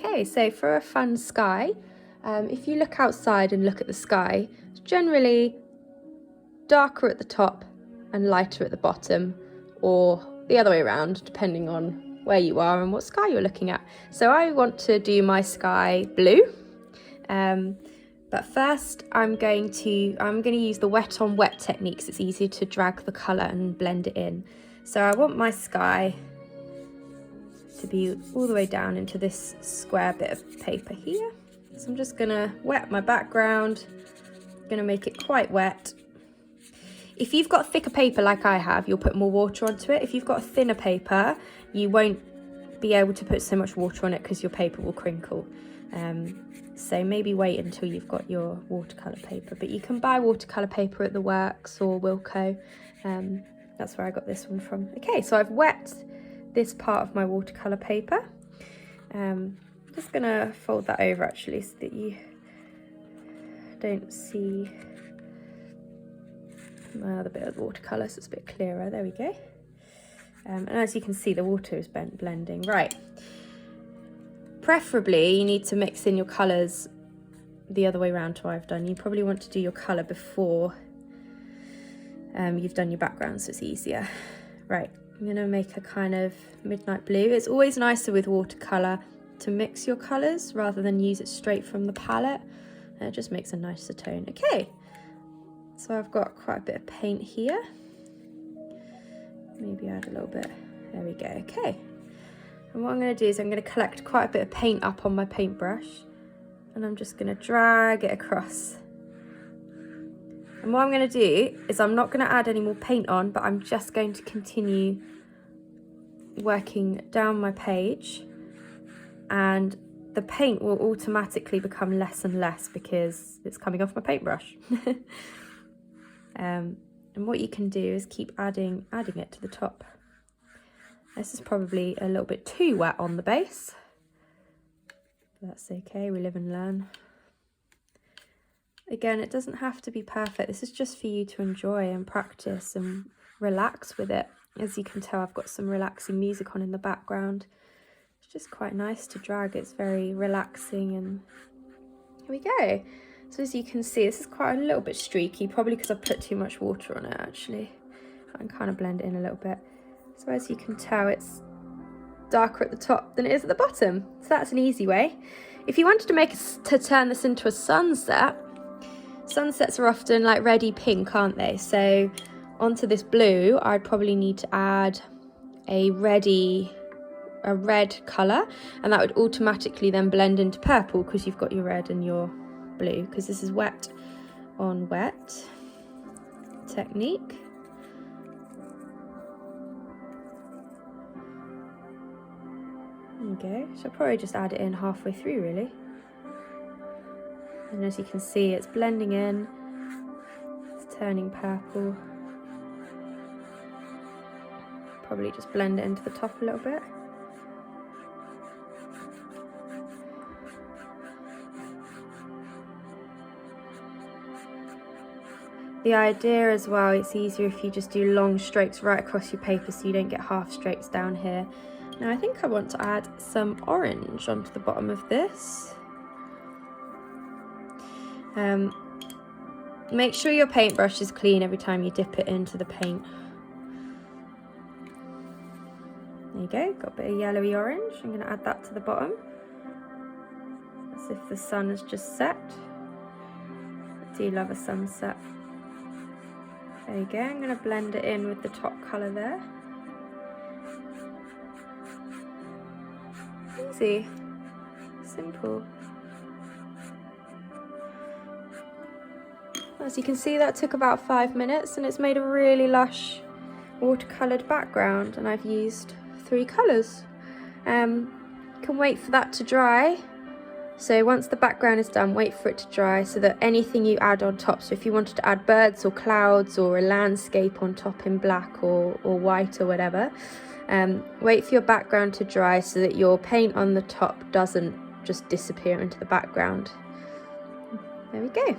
Okay, so for a fun sky, if you look outside and look at the sky, it's generally darker at the top and lighter at the bottom, or the other way around, depending on where you are and what sky you're looking at. So I want to do my sky blue, but first I'm going to use the wet on wet technique because it's easier to drag the colour and blend it in. So I want my sky to be all the way down into this square bit of paper here. So I'm just gonna wet my background, gonna make it quite wet. If you've got thicker paper like I have, you'll put more water onto it. If you've got a thinner paper, you won't be able to put so much water on it because your paper will crinkle. So maybe wait until you've got your watercolour paper, but you can buy watercolour paper at the Works or Wilko. That's where I got this one from. Okay, so I've wet this part of my watercolour paper. Just gonna fold that over actually so that you don't see my other bit of watercolour, so it's a bit clearer. There we go. And as you can see, the water is blending. Right. Preferably, you need to mix in your colours the other way around to what I've done. You probably want to do your colour before you've done your background, so it's easier. Right. I'm going to make a kind of midnight blue. It's always nicer with watercolour to mix your colours rather than use it straight from the palette. It just makes a nicer tone. Okay, so I've got quite a bit of paint here. Maybe add a little bit. There we go. Okay, and what I'm going to do is I'm going to collect quite a bit of paint up on my paintbrush, and I'm just going to drag it across. And what I'm going to do is I'm not going to add any more paint on, but I'm just going to continue working down my page, and the paint will automatically become less and less because it's coming off my paintbrush. And what you can do is keep adding it to the top. This is probably a little bit too wet on the base. That's okay, we live and learn. Again, it doesn't have to be perfect. This is just for you to enjoy and practice and relax with it. As you can tell, I've got some relaxing music on in the background. It's just quite nice to drag. It's very relaxing, and here we go. So as you can see, this is quite a little bit streaky, probably because I've put too much water on it actually. I can kind of blend it in a little bit. So as you can tell, it's darker at the top than it is at the bottom. So that's an easy way. If you wanted to turn this into a sunset, sunsets are often like reddy pink, aren't they? So onto this blue, I'd probably need to add a red colour, and that would automatically then blend into purple because you've got your red and your blue, because this is wet on wet technique. There we go. So I'll probably just add it in halfway through really. And as you can see, it's blending in, it's turning purple. Probably just blend it into the top a little bit. The idea as well, it's easier if you just do long strokes right across your paper so you don't get half strokes down here. Now I think I want to add some orange onto the bottom of this. Make sure your paintbrush is clean every time you dip it into the paint. There you go, got a bit of yellowy orange. I'm going to add that to the bottom, as if the sun has just set. I do love a sunset. There you go, I'm going to blend it in with the top colour there. Easy, simple. As you can see, that took about 5 minutes and it's made a really lush watercoloured background, and I've used 3 colours. Can wait for that to dry. So once the background is done, wait for it to dry so that anything you add on top, so if you wanted to add birds or clouds or a landscape on top in black or white or whatever, wait for your background to dry so that your paint on the top doesn't just disappear into the background. There we go.